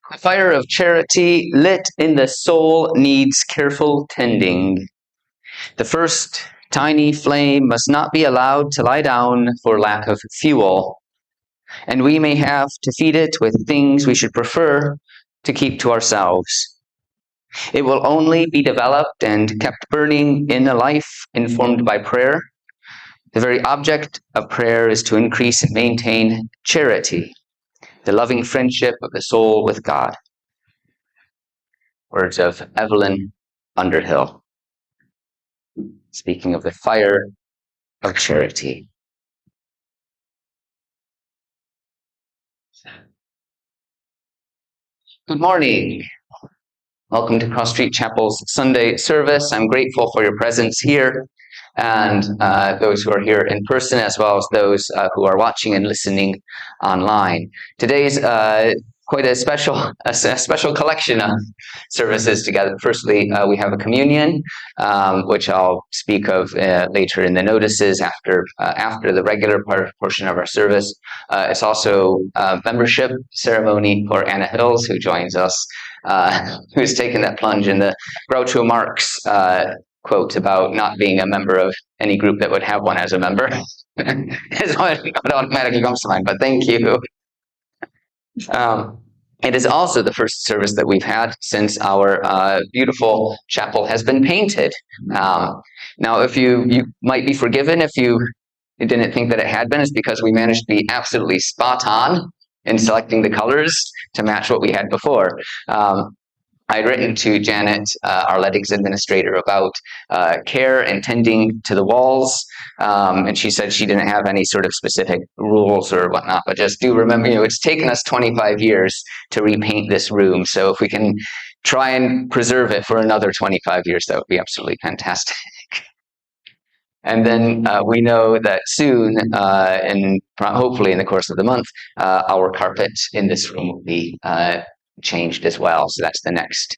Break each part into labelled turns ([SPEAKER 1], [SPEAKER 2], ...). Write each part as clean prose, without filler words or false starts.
[SPEAKER 1] The fire of charity lit in the soul needs careful tending. The first tiny flame must not be allowed to lie down for lack of fuel, and we may have to feed it with things we should prefer to keep to ourselves. It will only be developed and kept burning in a life informed by prayer. The very object of prayer is to increase and maintain charity, the loving friendship of the soul with God. Words of Evelyn Underhill, speaking of the fire of charity. Good morning. Welcome to Cross Street Chapel's Sunday service. I'm grateful for your presence here and those who are here in person, as well as those who are watching and listening online. Today's quite a special collection of services together. Firstly, we have a communion, which I'll speak of later in the notices after the regular portion of our service. It's also a membership ceremony for Anna Hills, who joins us, who's taken that plunge in the Groucho Marx quote about not being a member of any group that would have one as a member. Is what automatically comes to mind, but thank you. It is also the first service that we've had since our beautiful chapel has been painted. Now, if you might be forgiven if you didn't think that it had been, it's because we managed to be absolutely spot on in selecting the colors to match what we had before. I'd written to Janet, our lettings administrator, about care and tending to the walls, and she said she didn't have any sort of specific rules or whatnot, but just do remember, it's taken us 25 years to repaint this room, so if we can try and preserve it for another 25 years, that would be absolutely fantastic. And then we know that soon, and hopefully in the course of the month, our carpet in this room will be changed as well. So that's the next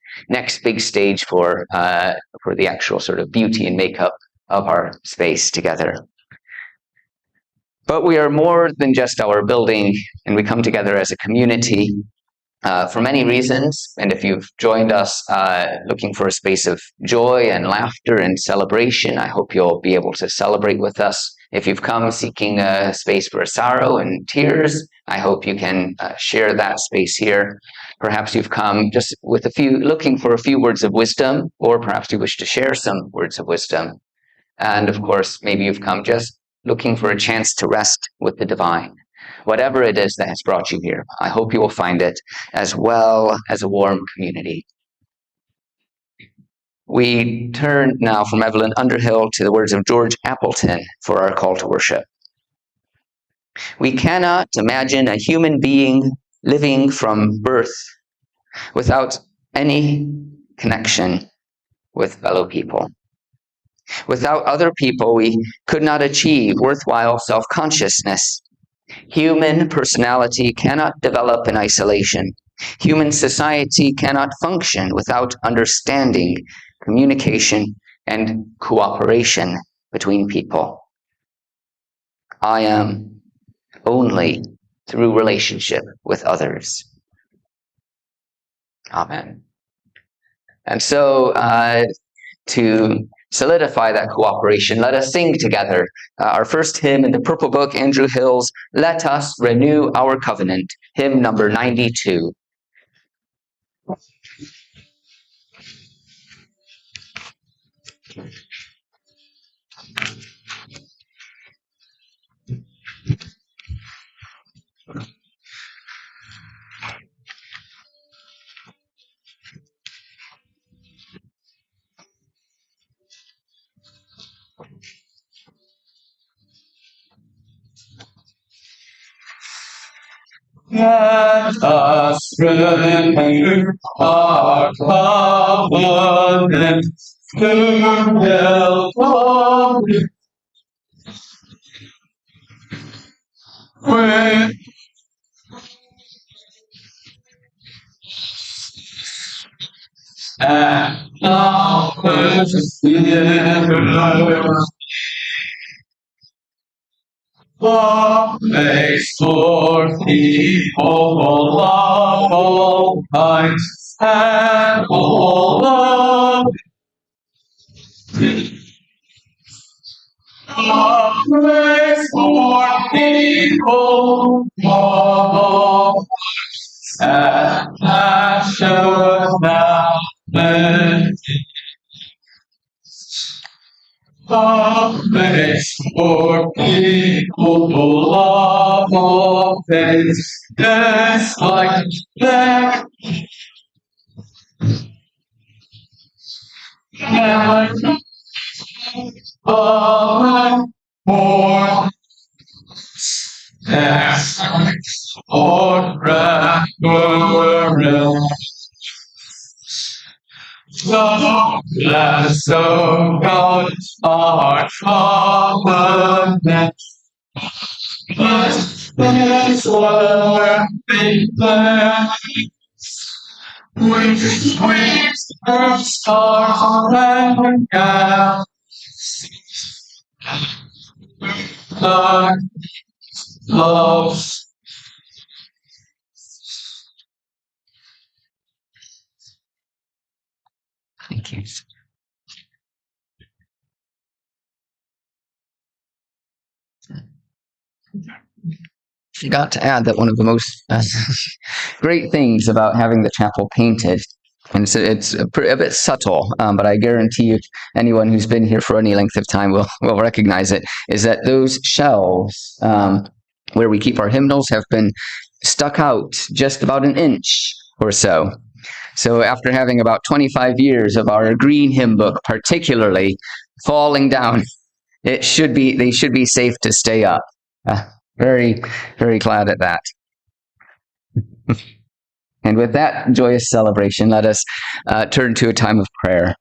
[SPEAKER 1] big stage for the actual sort of beauty and makeup of our space together. But we are more than just our building, and we come together as a community for many reasons. And if you've joined us looking for a space of joy and laughter and celebration, I hope you'll be able to celebrate with us. If you've come seeking a space for sorrow and tears, I hope you can share that space here. Perhaps you've come just looking for a few words of wisdom, or perhaps you wish to share some words of wisdom. And of course, maybe you've come just looking for a chance to rest with the divine. Whatever it is that has brought you here, I hope you will find it as well as a warm community. We turn now from Evelyn Underhill to the words of George Appleton for our call to worship. We cannot imagine a human being living from birth without any connection with fellow people. Without other people, we could not achieve worthwhile self-consciousness. Human personality cannot develop in isolation. Human society cannot function without understanding, communication, and cooperation between people. I am only through relationship with others. Amen. And so, to solidify that cooperation, let us sing together our first hymn in the Purple Book, Andrew Hill's Let Us Renew Our Covenant, hymn number 92. Let us renew our covenant to build on with and now the place for people of all kinds and all of a place for people of all and nationality. A place for people of all faiths, just like that. More as or the bless of God, our covenant. But this word be blessed with sweet stars and galaxies. The love. Thank you. Forgot to add that one of the most great things about having the chapel painted, and it's a bit subtle, but I guarantee you anyone who's been here for any length of time will recognize it, is that those shelves where we keep our hymnals have been stuck out just about an inch or so. So after having about 25 years of our green hymn book particularly falling down, they should be safe to stay up. Very, very glad at that. And with that joyous celebration, let us turn to a time of prayer.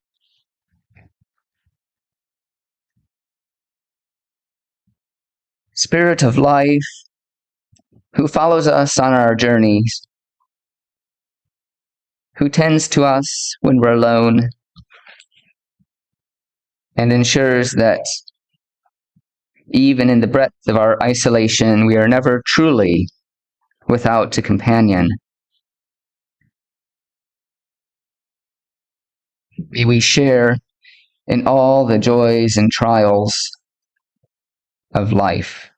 [SPEAKER 1] Spirit of life, who follows us on our journeys, who tends to us when we're alone, and ensures that even in the breadth of our isolation, we are never truly without a companion. May we share in all the joys and trials of life.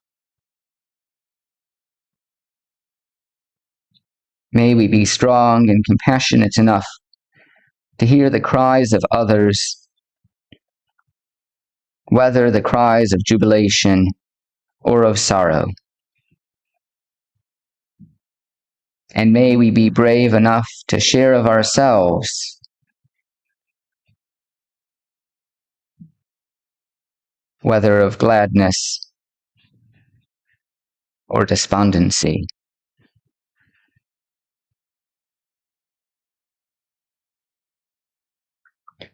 [SPEAKER 1] May we be strong and compassionate enough to hear the cries of others, whether the cries of jubilation or of sorrow. And may we be brave enough to share of ourselves, whether of gladness or despondency.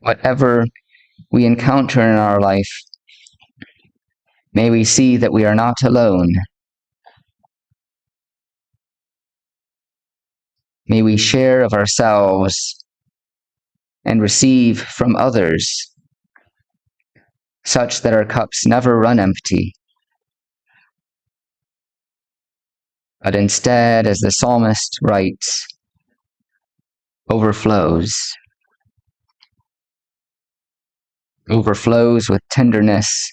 [SPEAKER 1] Whatever we encounter in our life, may we see that we are not alone. May we share of ourselves and receive from others, such that our cups never run empty, but instead, as the psalmist writes, overflows with tenderness,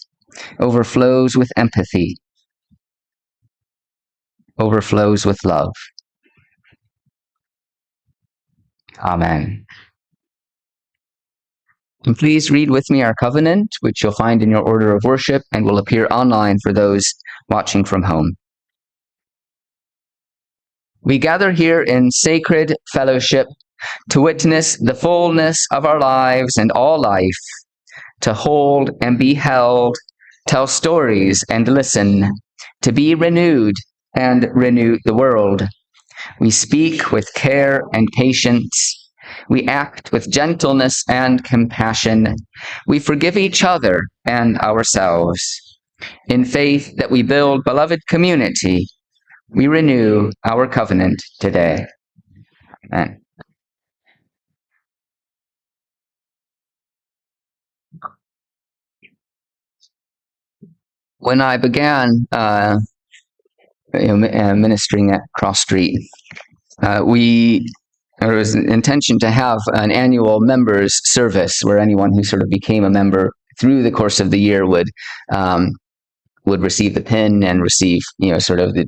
[SPEAKER 1] overflows with empathy, overflows with love. Amen. And please read with me our covenant, which you'll find in your order of worship and will appear online for those watching from home. We gather here in sacred fellowship to witness the fullness of our lives and all life, to hold and be held, tell stories and listen, to be renewed and renew the world. We speak with care and patience. We act with gentleness and compassion. We forgive each other and ourselves. In faith that we build beloved community, we renew our covenant today. Amen. When I began ministering at Cross Street, there was an intention to have an annual members service where anyone who sort of became a member through the course of the year would receive the pin and receive, it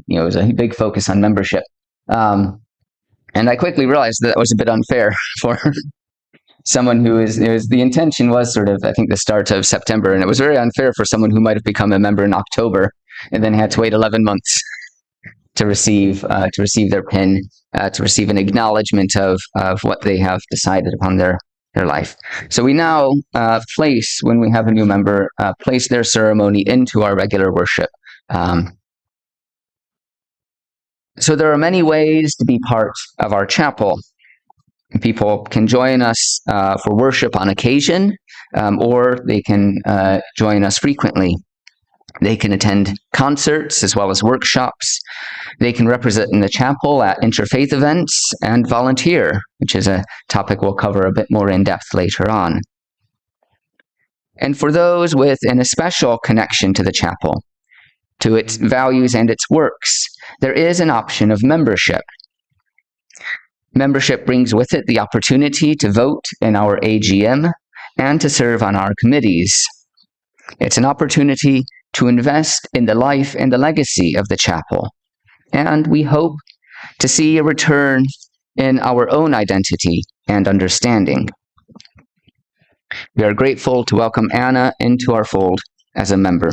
[SPEAKER 1] was a big focus on membership. And I quickly realized that was a bit unfair for someone the intention was sort of, I think, the start of September, and it was very unfair for someone who might have become a member in October and then had to wait 11 months to receive their pin, to receive an acknowledgement of what they have decided upon their life. So we now place, when we have a new member, place their ceremony into our regular worship. So there are many ways to be part of our chapel. People can join us for worship on occasion, or they can join us frequently. They can attend concerts as well as workshops. They can represent in the chapel at interfaith events and volunteer, which is a topic we'll cover a bit more in depth later on. And for those with an especial connection to the chapel, to its values and its works, there is an option of membership. Membership brings with it the opportunity to vote in our AGM and to serve on our committees. It's an opportunity to invest in the life and the legacy of the chapel, and we hope to see a return in our own identity and understanding. We are grateful to welcome Anna into our fold as a member.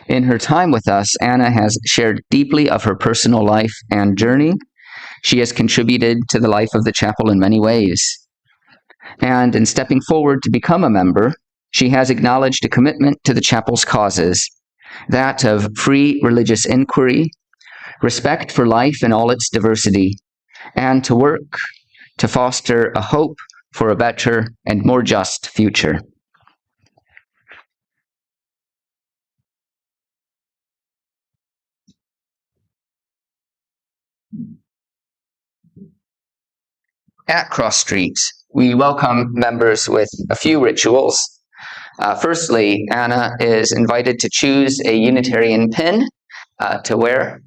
[SPEAKER 1] In her time with us, Anna has shared deeply of her personal life and journey. She has contributed to the life of the chapel in many ways. And in stepping forward to become a member, she has acknowledged a commitment to the chapel's causes, that of free religious inquiry, respect for life in all its diversity, and to work to foster a hope for a better and more just future. At Cross Street, we welcome members with a few rituals. Firstly, Anna is invited to choose a Unitarian pin to wear.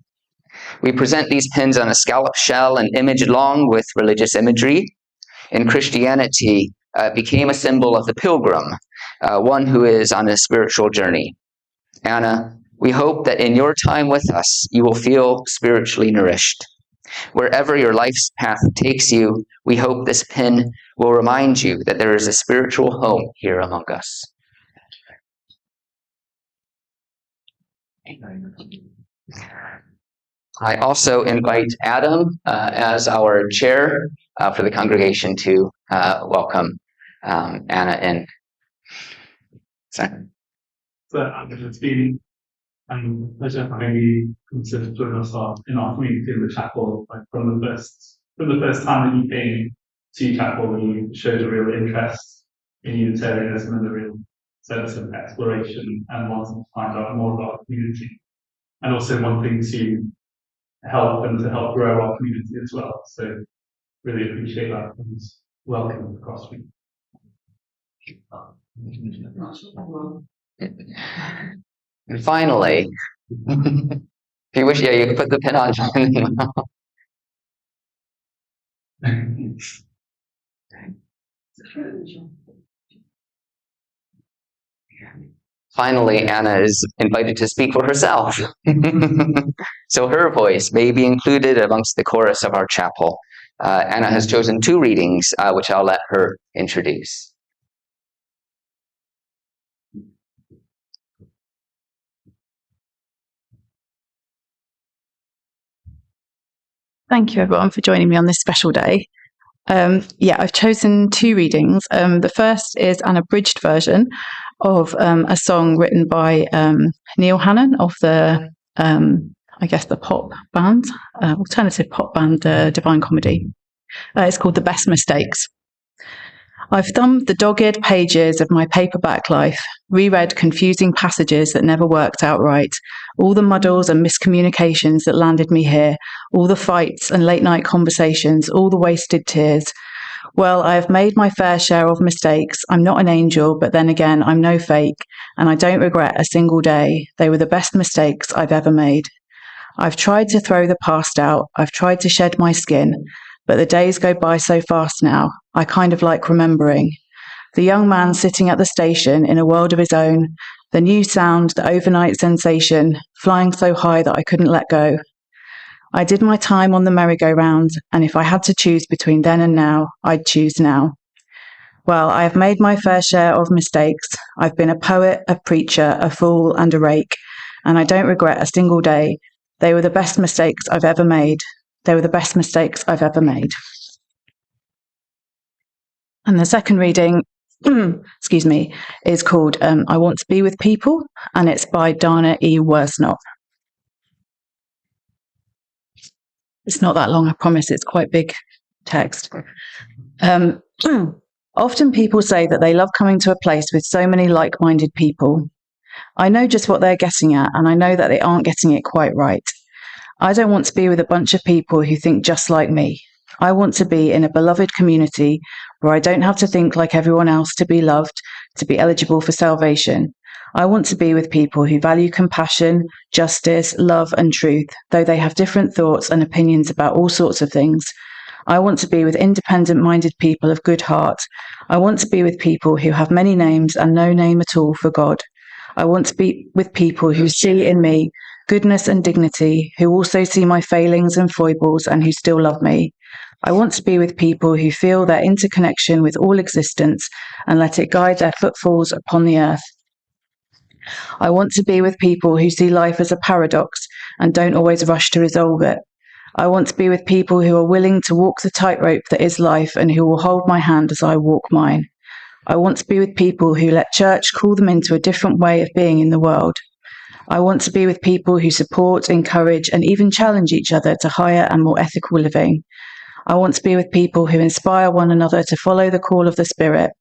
[SPEAKER 1] We present these pins on a scallop shell and image long with religious imagery. In Christianity, it became a symbol of the pilgrim, one who is on a spiritual journey. Anna, we hope that in your time with us, you will feel spiritually nourished. Wherever your life's path takes you, we hope this pin will remind you that there is a spiritual home here among us. I also invite Adam as our chair for the congregation to welcome Anna in. Sorry.
[SPEAKER 2] So it's been a pleasure having you consider join us in our community in the chapel. Like from the first time that you came to chapel, you showed a real interest in Unitarianism and a real sense of exploration and wanting to find out more about our community, and also wanting to help grow our community as well. So really appreciate that and welcome to Cross Street.
[SPEAKER 1] And finally, if you wish, you can put the pin on. Finally, Anna is invited to speak for herself. So her voice may be included amongst the chorus of our chapel. Anna has chosen 2 readings, which I'll let her introduce.
[SPEAKER 3] Thank you, everyone, for joining me on this special day. I've chosen 2 readings. The first is an abridged version of a song written by Neil Hannon of the, the pop band, alternative pop band, Divine Comedy. It's called The Best Mistakes. I've thumbed the dogged pages of my paperback life, reread confusing passages that never worked out right, all the muddles and miscommunications that landed me here, all the fights and late-night conversations, all the wasted tears. Well, I have made my fair share of mistakes. I'm not an angel, but then again, I'm no fake, and I don't regret a single day. They were the best mistakes I've ever made. I've tried to throw the past out. I've tried to shed my skin. But the days go by so fast now, I kind of like remembering. The young man sitting at the station in a world of his own, the new sound, the overnight sensation, flying so high that I couldn't let go. I did my time on the merry-go-round, and if I had to choose between then and now, I'd choose now. Well, I have made my fair share of mistakes. I've been a poet, a preacher, a fool, and a rake, and I don't regret a single day. They were the best mistakes I've ever made. They were the best mistakes I've ever made. And the second reading, is called I Want to Be With People, and it's by Dana E. Worsnop. It's not that long, I promise. It's quite big text. Often people say that they love coming to a place with so many like-minded people. I know just what they're getting at, and I know that they aren't getting it quite right. I don't want to be with a bunch of people who think just like me. I want to be in a beloved community where I don't have to think like everyone else to be loved, to be eligible for salvation. I want to be with people who value compassion, justice, love, and truth, though they have different thoughts and opinions about all sorts of things. I want to be with independent-minded people of good heart. I want to be with people who have many names and no name at all for God. I want to be with people who see in me goodness and dignity, who also see my failings and foibles and who still love me. I want to be with people who feel their interconnection with all existence and let it guide their footfalls upon the earth. I want to be with people who see life as a paradox and don't always rush to resolve it. I want to be with people who are willing to walk the tightrope that is life and who will hold my hand as I walk mine. I want to be with people who let church call them into a different way of being in the world. I want to be with people who support, encourage, and even challenge each other to higher and more ethical living. I want to be with people who inspire one another to follow the call of the Spirit.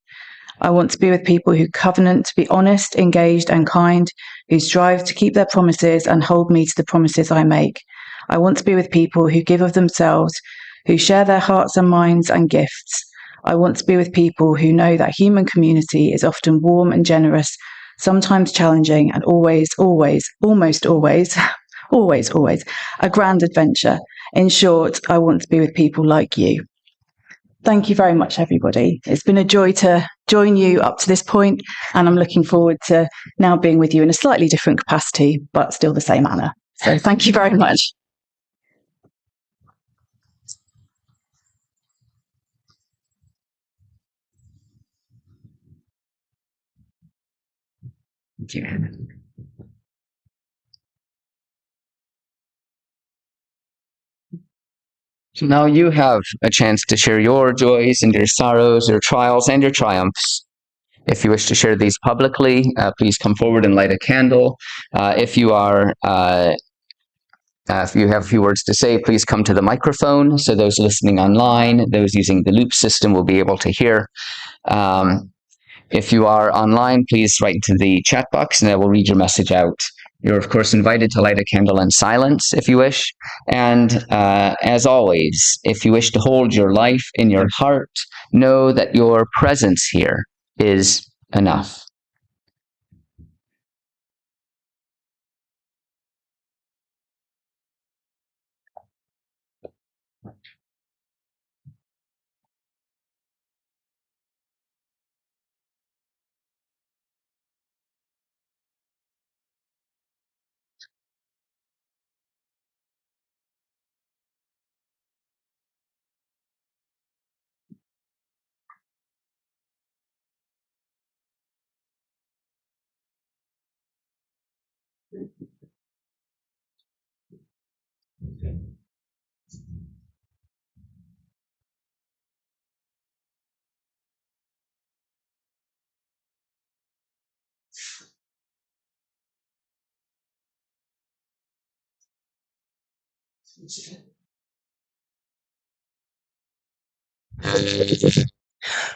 [SPEAKER 3] I want to be with people who covenant to be honest, engaged, and kind, who strive to keep their promises and hold me to the promises I make. I want to be with people who give of themselves, who share their hearts and minds and gifts. I want to be with people who know that human community is often warm and generous, sometimes challenging, and almost always, a grand adventure. In short, I want to be with people like you. Thank you very much, everybody. It's been a joy to join you up to this point, and I'm looking forward to now being with you in a slightly different capacity, but still the same Anna. So thank you very much.
[SPEAKER 1] Thank you, Anna. So now you have a chance to share your joys and your sorrows, your trials and your triumphs. If you wish to share these publicly, please come forward and light a candle. If you have a few words to say, please come to the microphone so those listening online, those using the loop system will be able to hear. If you are online, please write into the chat box and I will read your message out. You're, of course, invited to light a candle in silence if you wish. And as always, if you wish to hold your life in your heart, know that your presence here is enough.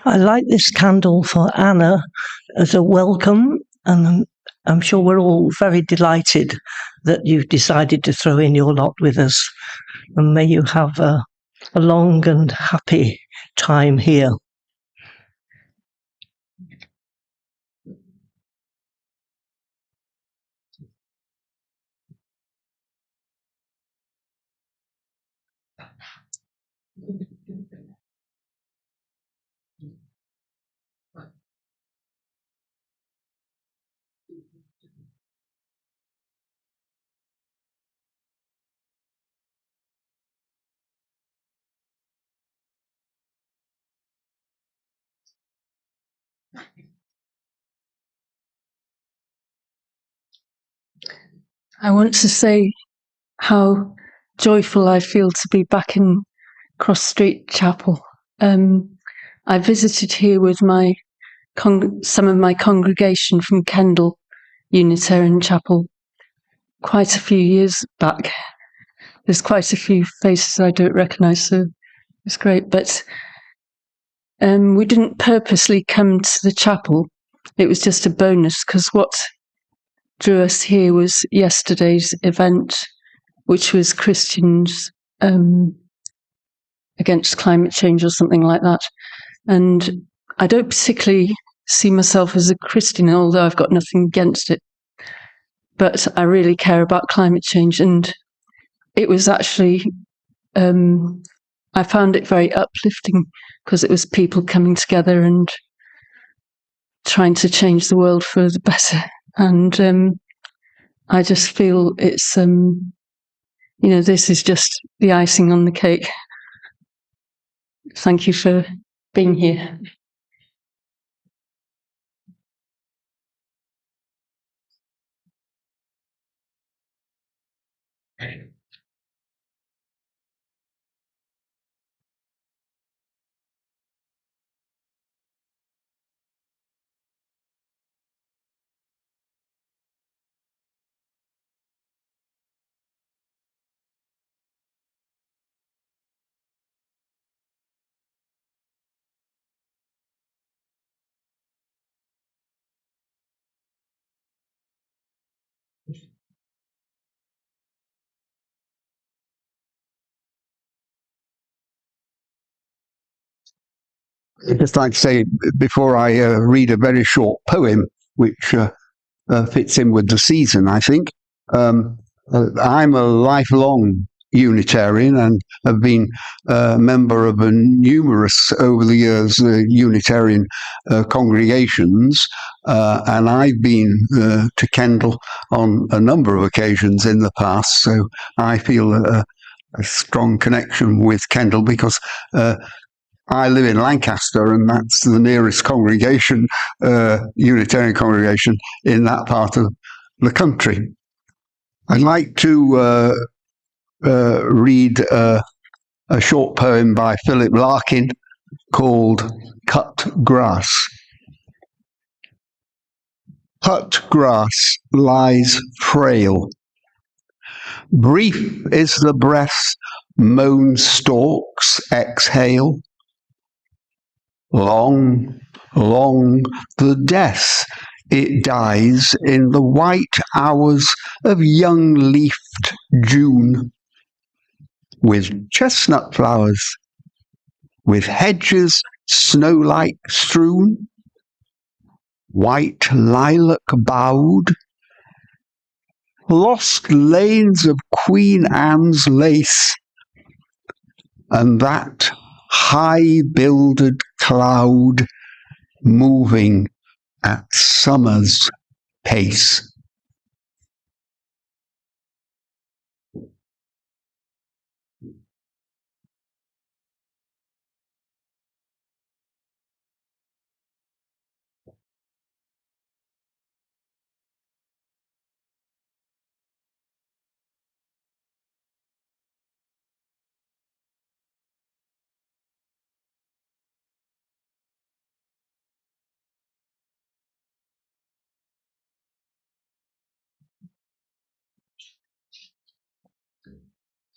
[SPEAKER 4] I light this candle for Anna as a welcome, and I'm sure we're all very delighted that you've decided to throw in your lot with us. And may you have a long and happy time here.
[SPEAKER 5] I want to say how joyful I feel to be back in Cross Street Chapel. I visited here with some of my congregation from Kendal Unitarian Chapel quite a few years back. There's quite a few faces I don't recognise, so it's great. But we didn't purposely come to the chapel. It was just a bonus, because what drew us here was yesterday's event, which was Christians against climate change or something like that. And I don't particularly see myself as a Christian, although I've got nothing against it. But I really care about climate change. And it was actually, I found it very uplifting, because it was people coming together and trying to change the world for the better. And I just feel it's, this is just the icing on the cake. Thank you for being here.
[SPEAKER 6] I'd just like to say, before I read a very short poem, which fits in with the season, I think. I'm a lifelong Unitarian and have been a member of numerous, over the years, Unitarian congregations. And I've been to Kendal on a number of occasions in the past. So I feel a strong connection with Kendal because I live in Lancaster, and that's the nearest congregation, Unitarian congregation, in that part of the country. I'd like to read a short poem by Philip Larkin called Cut Grass. Cut grass lies frail. Brief is the breath mown stalks exhale. Long, long the death it dies in the white hours of young-leafed June, with chestnut flowers, with hedges snow-like strewn, white lilac bowed, lost lanes of Queen Anne's lace, and that high-builded cloud moving at summer's pace.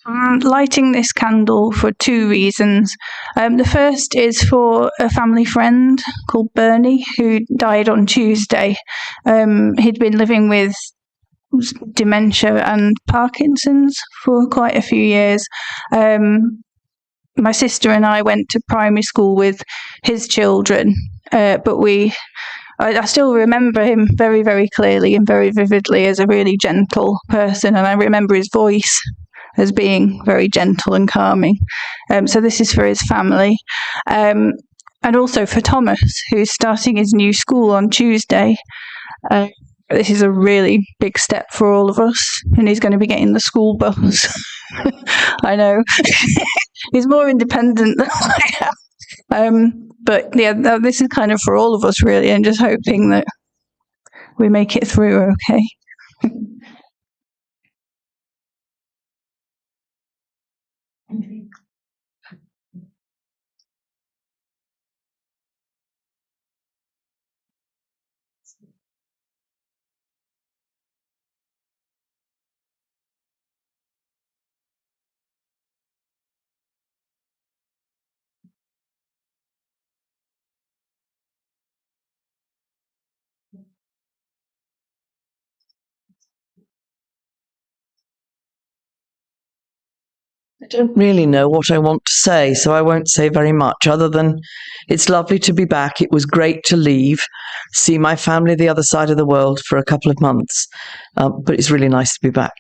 [SPEAKER 7] I'm lighting this candle for two reasons. The first is for a family friend called Bernie who died on Tuesday. He'd been living with dementia and Parkinson's for quite a few years. My sister and I went to primary school with his children, but I still remember him very, very clearly and very vividly as a really gentle person, and I remember his voice as being very gentle and calming. So this is for his family. And also for Thomas, who's starting his new school on Tuesday. This is a really big step for all of us, and he's going to be getting the school bus. I know. He's more independent than I am. But yeah, this is kind of for all of us, really, and just hoping that we make it through okay.
[SPEAKER 8] I don't really know what I want to say, so I won't say very much other than it's lovely to be back. It was great to leave, see my family the other side of the world for a couple of months, but it's really nice to be back.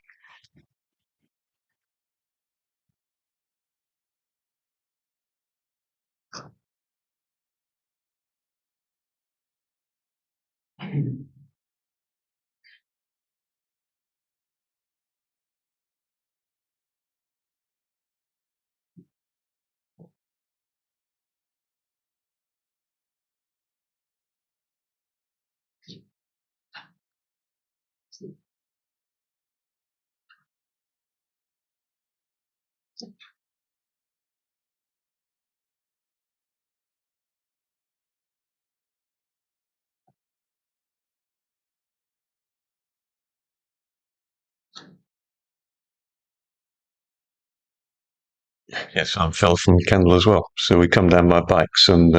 [SPEAKER 9] Yes, I'm Phil from Kendal as well. So we come down by bikes, and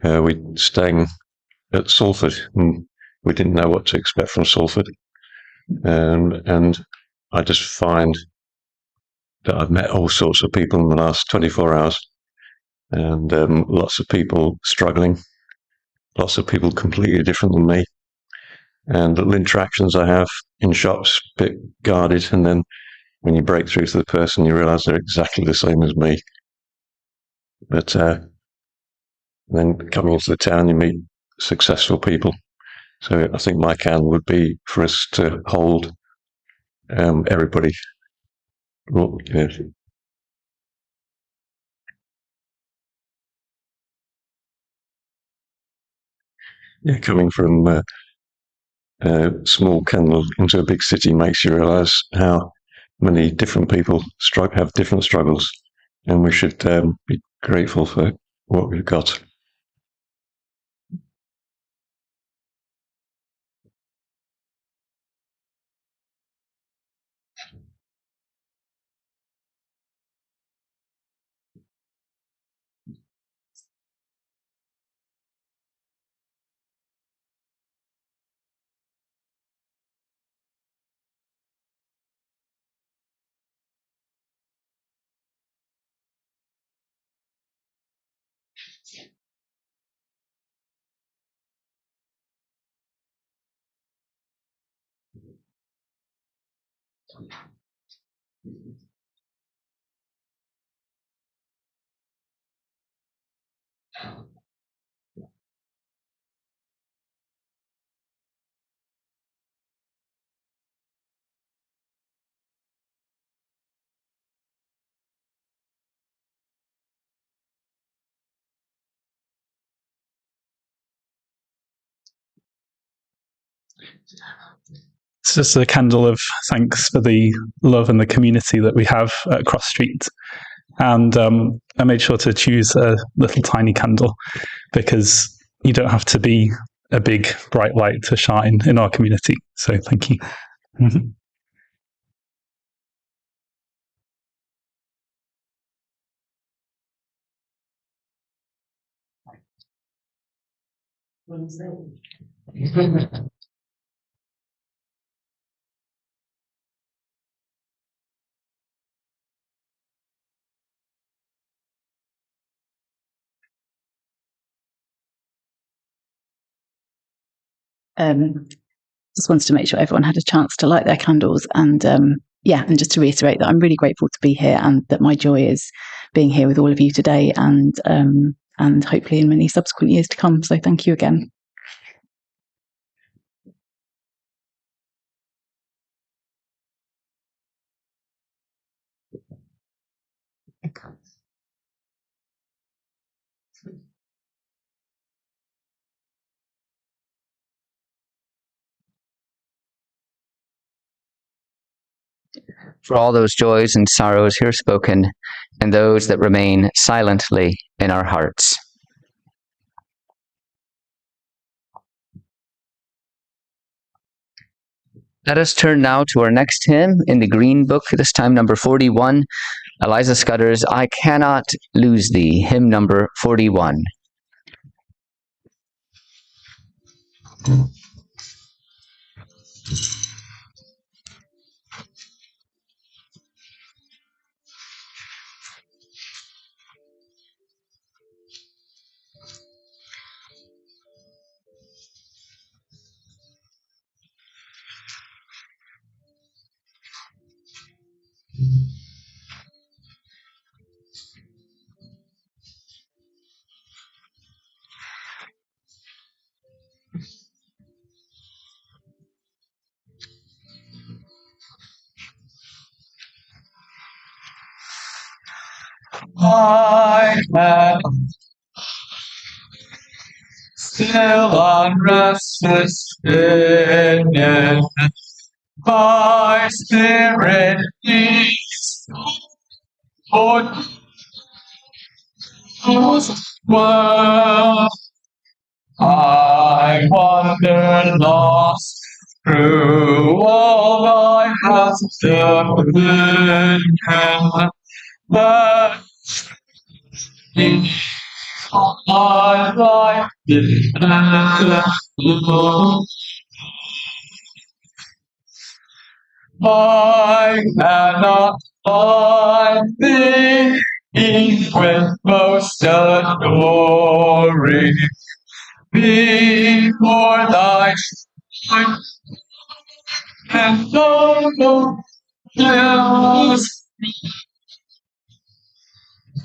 [SPEAKER 9] we're staying at Salford. And we didn't know what to expect from Salford. And I just find that I've met all sorts of people in the last 24 hours, and lots of people struggling, lots of people completely different than me, and little interactions I have in shops, a bit guarded, and then when you break through to the person, you realise they're exactly the same as me. But then coming into the town, you meet successful people. So I think my candle would be for us to hold everybody. Well, yeah, coming from a small Kendal into a big city makes you realise how many different people have different struggles, and we should be grateful for what we've got.
[SPEAKER 2] It's just a candle of thanks for the love and the community that we have at Cross Street. And I made sure to choose a little tiny candle because you don't have to be a big bright light to shine in our community. So thank you.
[SPEAKER 3] Just wanted to make sure everyone had a chance to light their candles, and and just to reiterate that I'm really grateful to be here, and that my joy is being here with all of you today, and hopefully in many subsequent years to come. So thank you again.
[SPEAKER 1] For all those joys and sorrows here spoken, and those that remain silently in our hearts. Let us turn now to our next hymn in the Green Book, this time number 41, Eliza Scudder's I Cannot Lose Thee, hymn number 41. I have
[SPEAKER 10] still and restless spirit, my spirit beats. For well, I wander lost through all thy paths of vision, but my life is I cannot find thee with most glory before thy sight, and no else.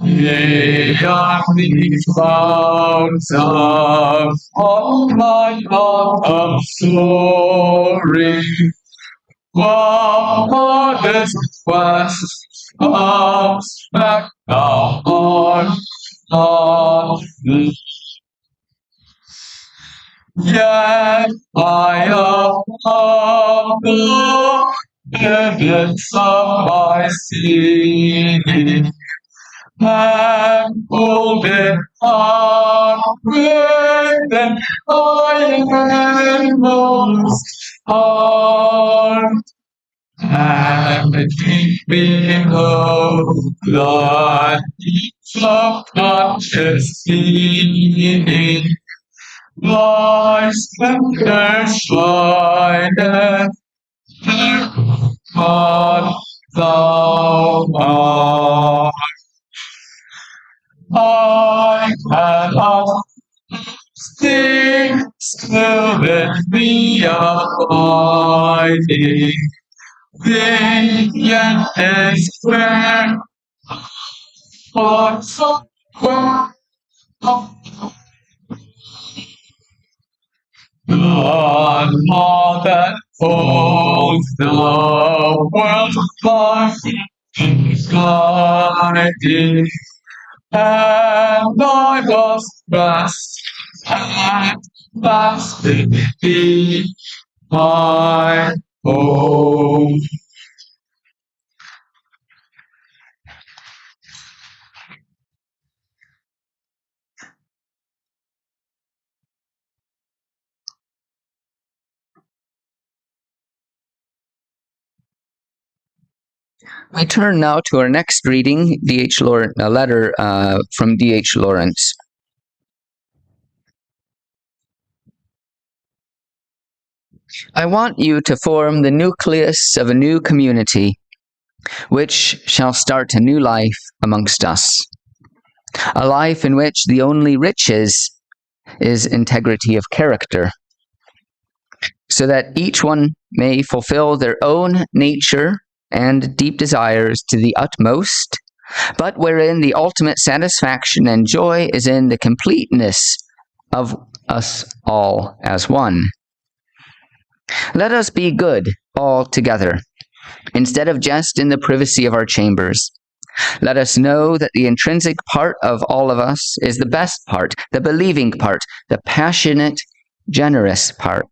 [SPEAKER 10] They are these clouds of all my love of glory. While this quest comes back on yet I am humble evidence of my sin, and holding on within my inmost heart, and keep me low, the deeps of conscious feeling. Thy splendor shineth, God thou art. I cannot sing still with me abiding, yet is where for so God, all that holds the world apart is guiding, and I was rest at last in thee, my home.
[SPEAKER 1] We turn now to our next reading, a letter from D.H. Lawrence. I want you to form the nucleus of a new community, which shall start a new life amongst us. A life in which the only riches is integrity of character, so that each one may fulfill their own nature and deep desires to the utmost, but wherein the ultimate satisfaction and joy is in the completeness of us all as one. Let us be good all together, instead of just in the privacy of our chambers. Let us know that the intrinsic part of all of us is the best part, the believing part, the passionate, generous part.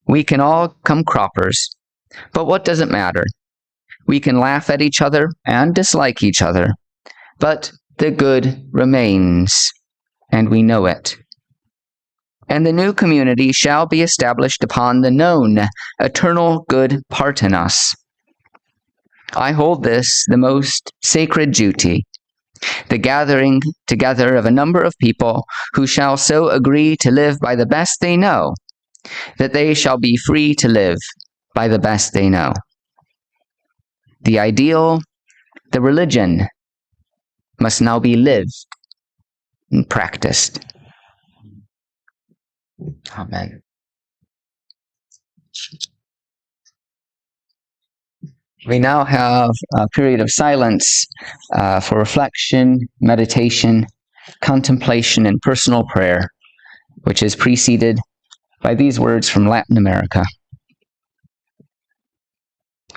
[SPEAKER 1] We can all come croppers, but what does it matter? We can laugh at each other and dislike each other, but the good remains, and we know it. And the new community shall be established upon the known, eternal good part in us. I hold this the most sacred duty, the gathering together of a number of people who shall so agree to live by the best they know, that they shall be free to live by the best they know. The ideal, the religion, must now be lived and practiced. Amen. We now have a period of silence for reflection, meditation, contemplation, and personal prayer, which is preceded by these words from Latin America.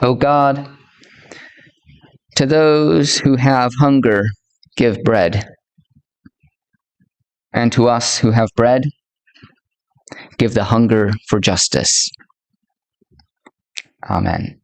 [SPEAKER 1] O God, to those who have hunger, give bread. And to us who have bread, give the hunger for justice. Amen.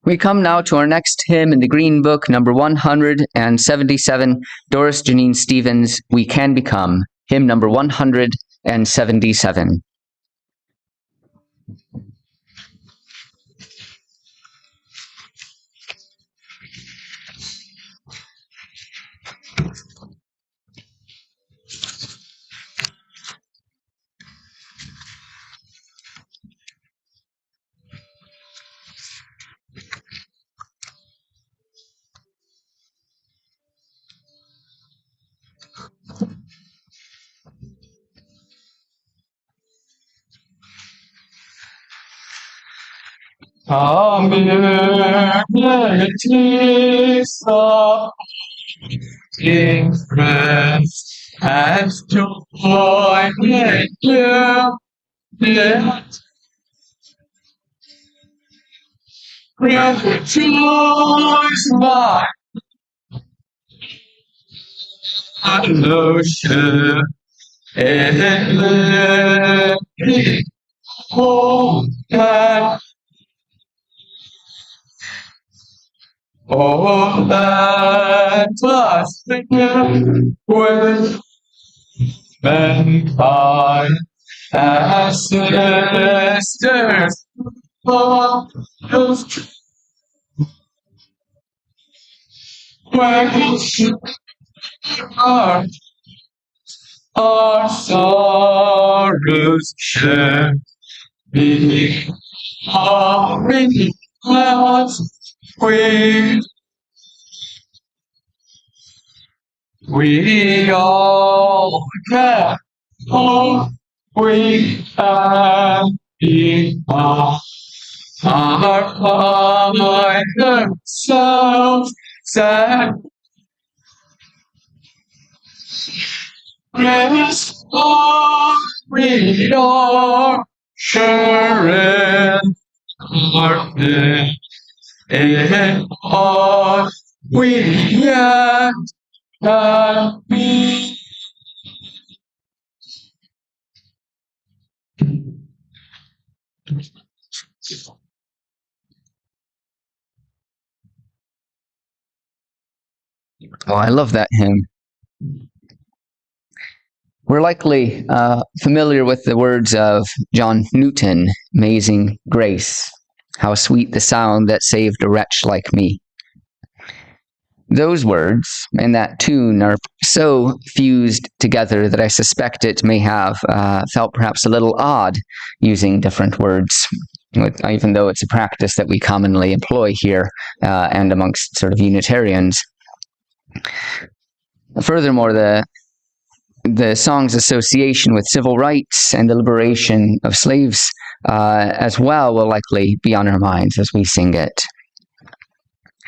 [SPEAKER 1] We come now to our next hymn in the Green Book, number 177, Doris Janine Stevens, We Can Become, hymn number 177.
[SPEAKER 10] Come here, of in friends and joy with you. Let rejoice my ocean in living hope and all that was begin with mankind as sisters of the which are our sorrows share. Be our clouds we all can, all we can be our Father selves and rest on we are sharing our day. In all we yet can be.
[SPEAKER 1] Oh, I love that hymn. We're likely familiar with the words of John Newton, Amazing Grace. How sweet the sound that saved a wretch like me. Those words and that tune are so fused together that I suspect it may have felt perhaps a little odd using different words, even though it's a practice that we commonly employ here and amongst sort of Unitarians. Furthermore, the song's association with civil rights and the liberation of slaves as well will likely be on our minds as we sing it.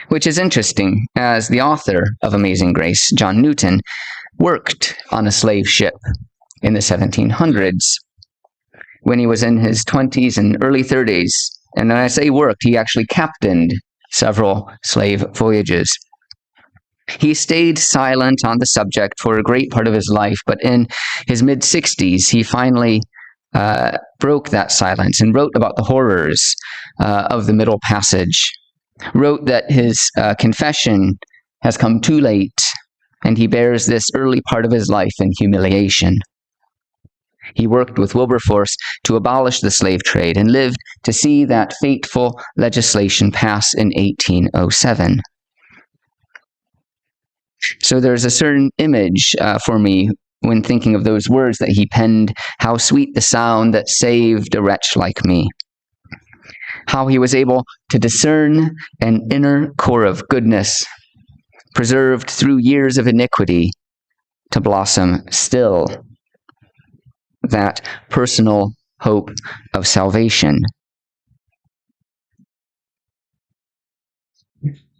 [SPEAKER 1] Which is interesting, as the author of Amazing Grace, John Newton, worked on a slave ship in the 1700s when he was in his 20s and early 30s. And when I say worked, he actually captained several slave voyages. He stayed silent on the subject for a great part of his life, but in his mid-60s, he finally broke that silence and wrote about the horrors of the Middle Passage, wrote that his confession has come too late, and he bears this early part of his life in humiliation. He worked with Wilberforce to abolish the slave trade and lived to see that fateful legislation pass in 1807. So there's a certain image for me when thinking of those words that he penned, how sweet the sound that saved a wretch like me. How he was able to discern an inner core of goodness, preserved through years of iniquity, to blossom still that personal hope of salvation.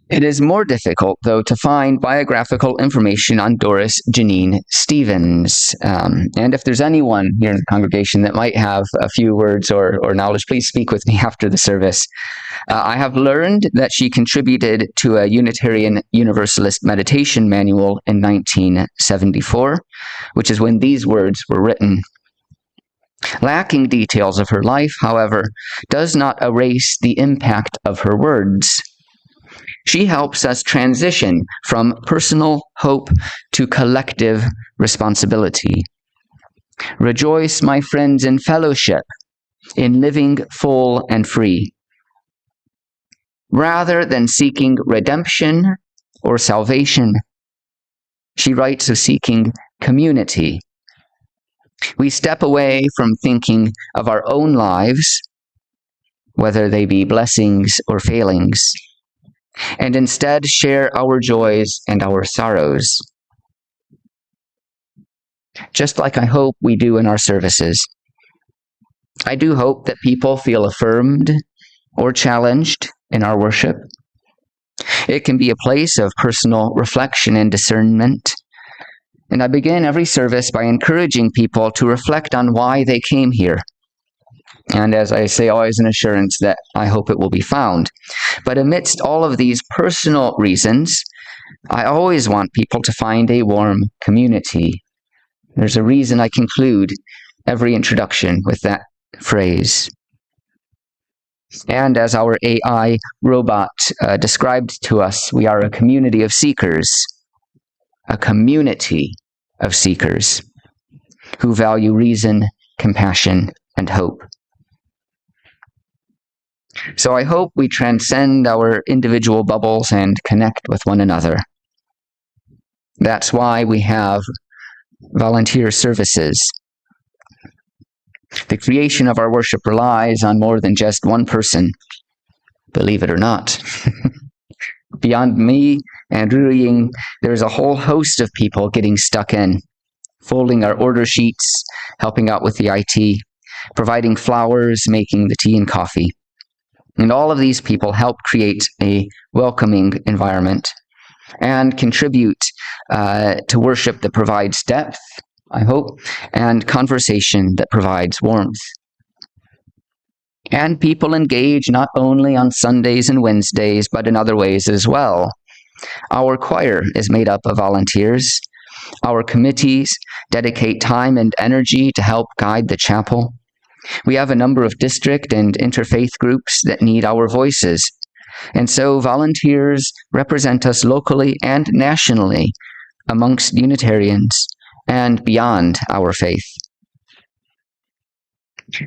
[SPEAKER 1] It is more difficult, though, to find biographical information on Doris Janine Stevens. And if there's anyone here in the congregation that might have a few words or knowledge, please speak with me after the service. I have learned that she contributed to a Unitarian Universalist meditation manual in 1974, which is when these words were written. Lacking details of her life, however, does not erase the impact of her words. She helps us transition from personal hope to collective responsibility. Rejoice, my friends, in fellowship, in living full and free. Rather than seeking redemption or salvation, she writes of seeking community. We step away from thinking of our own lives, whether they be blessings or failings, and instead share our joys and our sorrows. Just like I hope we do in our services. I do hope that people feel affirmed or challenged in our worship. It can be a place of personal reflection and discernment. And I begin every service by encouraging people to reflect on why they came here. And as I say, always an assurance that I hope it will be found. But amidst all of these personal reasons, I always want people to find a warm community. There's a reason I conclude every introduction with that phrase. And as our AI robot described to us, we are a community of seekers. A community of seekers who value reason, compassion, and hope. So I hope we transcend our individual bubbles and connect with one another. That's why we have volunteer services. The creation of our worship relies on more than just one person, believe it or not. Beyond me and Ru Ying, there's a whole host of people getting stuck in, folding our order sheets, helping out with the IT, providing flowers, making the tea and coffee. And all of these people help create a welcoming environment and contribute to worship that provides depth, I hope, and conversation that provides warmth. And people engage not only on Sundays and Wednesdays, but in other ways as well. Our choir is made up of volunteers. Our committees dedicate time and energy to help guide the chapel. We have a number of district and interfaith groups that need our voices. And so volunteers represent us locally and nationally amongst Unitarians and beyond our faith.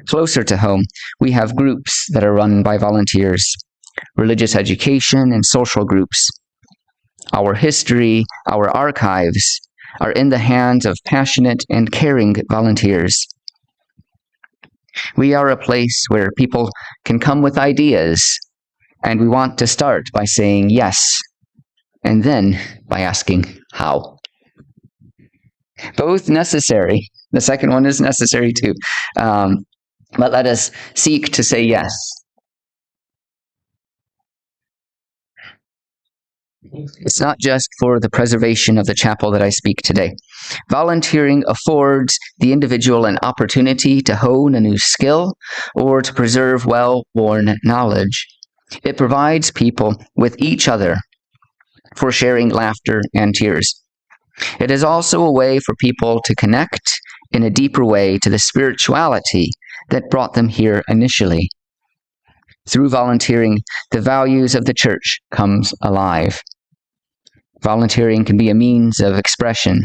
[SPEAKER 1] Closer to home, we have groups that are run by volunteers, religious education and social groups. Our history, our archives are in the hands of passionate and caring volunteers. We are a place where people can come with ideas, and we want to start by saying yes, and then by asking how. Both necessary. The second one is necessary too. But let us seek to say yes. It's not just for the preservation of the chapel that I speak today. Volunteering affords the individual an opportunity to hone a new skill or to preserve well-worn knowledge. It provides people with each other for sharing laughter and tears. It is also a way for people to connect in a deeper way to the spirituality that brought them here initially. Through volunteering, the values of the church comes alive. Volunteering can be a means of expression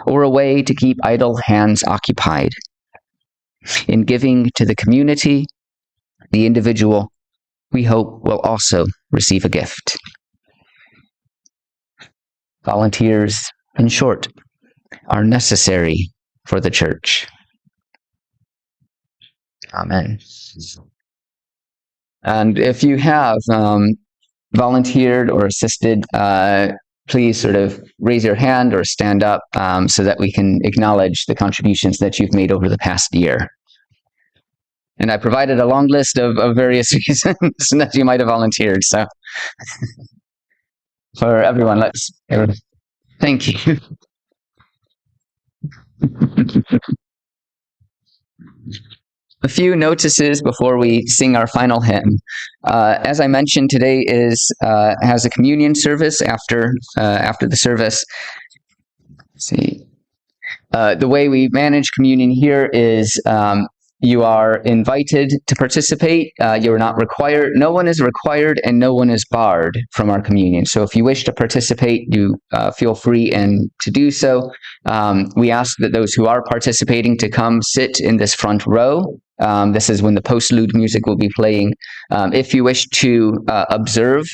[SPEAKER 1] or a way to keep idle hands occupied. In giving to the community, the individual, we hope, will also receive a gift. Volunteers, in short, are necessary for the church. Amen. And if you have volunteered or assisted, please sort of raise your hand or stand up so that we can acknowledge the contributions that you've made over the past year. And I provided a long list of various reasons that you might have volunteered. So for everyone. Thank you. A few notices before we sing our final hymn. As I mentioned, today has a communion service after the service. Let's see. The way we manage communion here is you are invited to participate. You're not required. No one is required and no one is barred from our communion. So if you wish to participate, you feel free and to do so. We ask that those who are participating to come sit in this front row. This is when the postlude music will be playing. If you wish to observe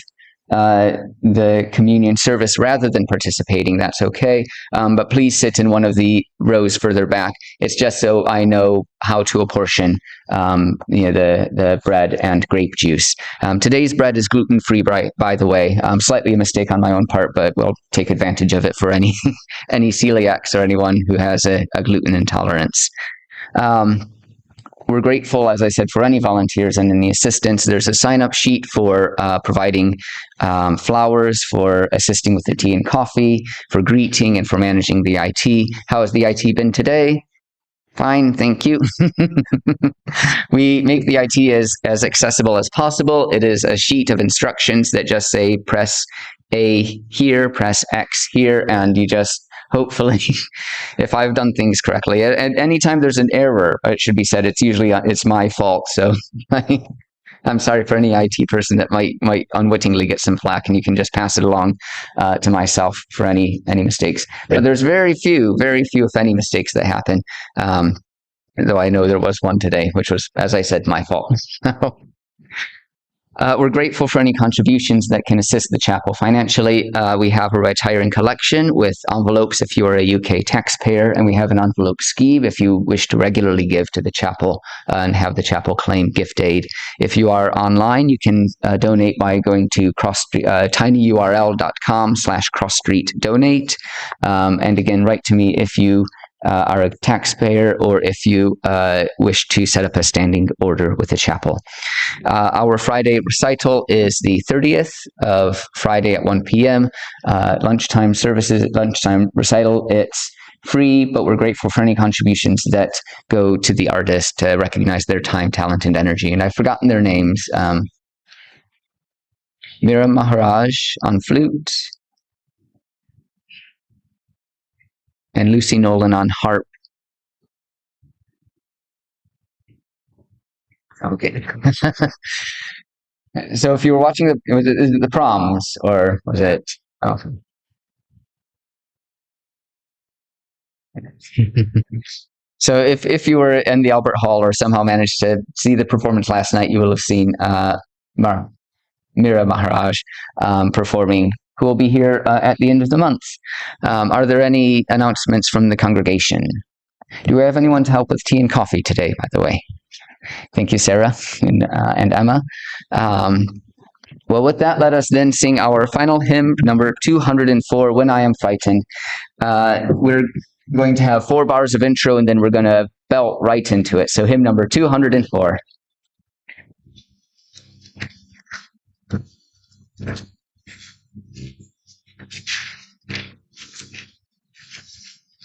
[SPEAKER 1] the communion service rather than participating, that's okay. But please sit in one of the rows further back. It's just so I know how to apportion the bread and grape juice. Today's bread is gluten-free, by the way. Slightly a mistake on my own part, but we'll take advantage of it for any celiacs or anyone who has a gluten intolerance. We're grateful, as I said, for any volunteers and any assistance. There's a sign-up sheet for providing flowers, for assisting with the tea and coffee, for greeting, and for managing the IT. How has the IT been today? Fine, thank you. We make the IT as accessible as possible. It is a sheet of instructions that just say press A here, press X here, and you just hopefully, if I've done things correctly. At any time there's an error, it should be said, it's my fault. So I'm sorry for any IT person that might unwittingly get some flack, and you can just pass it along to myself for any mistakes. But there's very few, if any, mistakes that happen. Though I know there was one today, which was, as I said, my fault. We're grateful for any contributions that can assist the chapel financially. We have a retiring collection with envelopes if you are a UK taxpayer, and we have an envelope scheme if you wish to regularly give to the chapel and have the chapel claim gift aid. If you are online, you can donate by going to tinyurl.com/crossstreetdonate. And again, write to me if you are a taxpayer or if you wish to set up a standing order with the chapel. Our Friday recital is the 30th of Friday at 1 p.m. Lunchtime recital. It's free, but we're grateful for any contributions that go to the artist to recognize their time, talent, and energy. And I've forgotten their names. Mira Maharaj on flute, and Lucy Nolan on harp. Okay. So if you were watching is it the proms, or was it? Oh. So if you were in the Albert Hall or somehow managed to see the performance last night, you will have seen Mira Maharaj performing, who will be here at the end of the month. Are there any announcements from the congregation? Do we have anyone to help with tea and coffee today, by the way? Thank you, Sarah and Emma. Well, with that, let us then sing our final hymn, number 204, When I Am Frightened. We're going to have 4 bars of intro, and then we're going to belt right into it. So hymn number 204.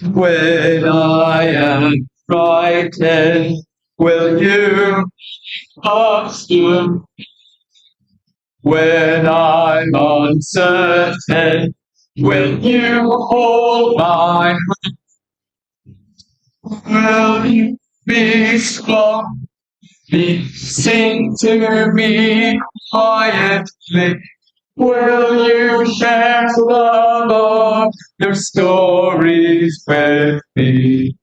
[SPEAKER 10] When I am frightened, will you obscure? When I'm uncertain, will you hold my hand? Will you be strong? Sing to me quietly. Will you share the love of your stories with me?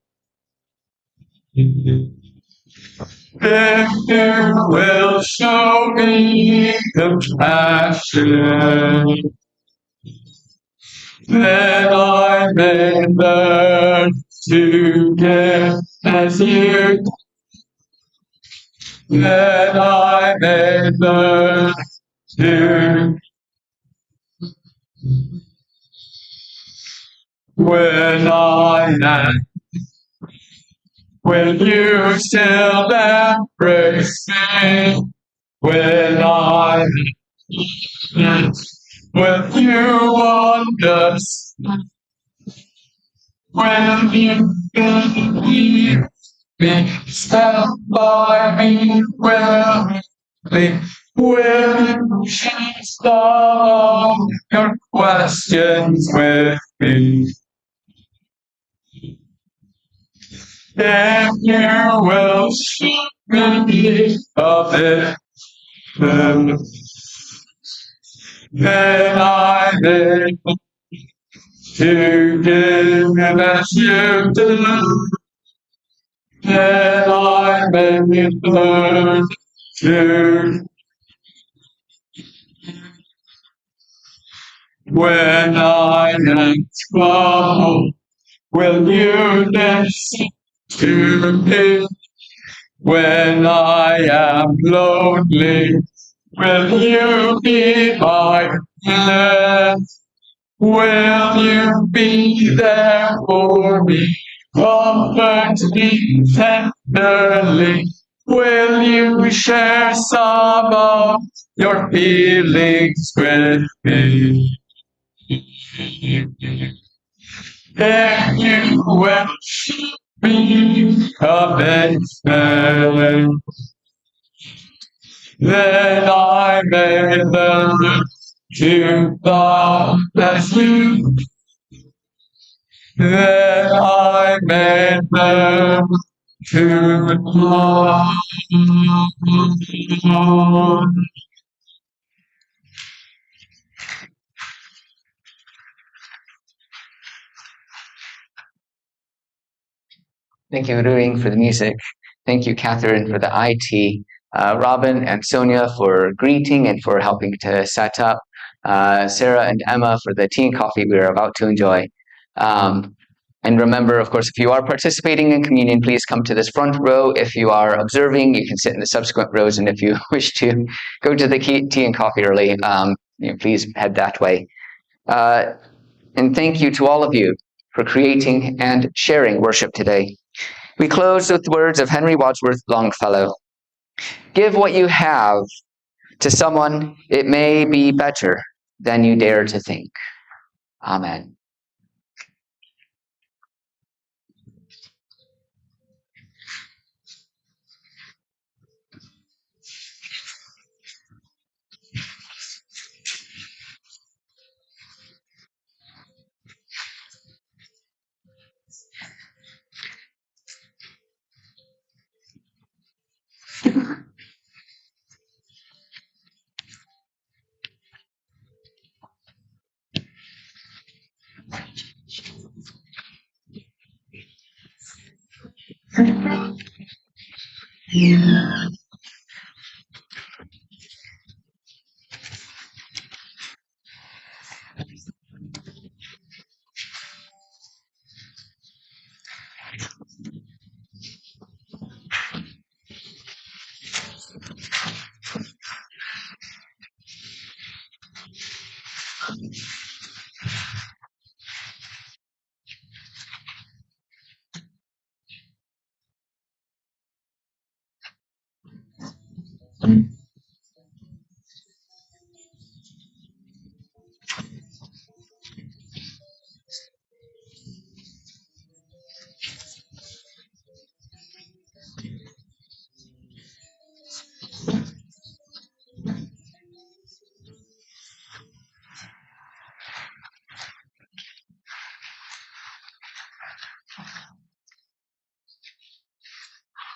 [SPEAKER 10] If you will show me compassion, then I may learn to give as you. Then I may learn to. When I am, will you still embrace me? When I am, Will you understand? Will you believe me? Stand by me willingly. Will you share some of your questions with me? If you will show me of it, then I may to give as you do. Then I may learn to. When I am troubled, will you listen to me? When I am lonely, will you be my friend? Will you be there for me? Comfort me tenderly. Will you share some of your feelings with me? If you will be a then I may learn to love as you. Then I may learn to love.
[SPEAKER 1] Thank you, Ruing, for the music. Thank you, Catherine, for the IT. Robin and Sonia for greeting and for helping to set up. Sarah and Emma for the tea and coffee we are about to enjoy. And remember, of course, if you are participating in communion, please come to this front row. If you are observing, you can sit in the subsequent rows. And if you wish to go to the tea and coffee early, please head that way. And thank you to all of you for creating and sharing worship today. We close with the words of Henry Wadsworth Longfellow. Give what you have to someone, it may be better than you dare to think. Amen.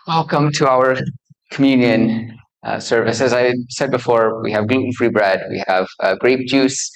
[SPEAKER 1] Welcome to our communion service. As I said before, we have gluten-free bread, we have grape juice,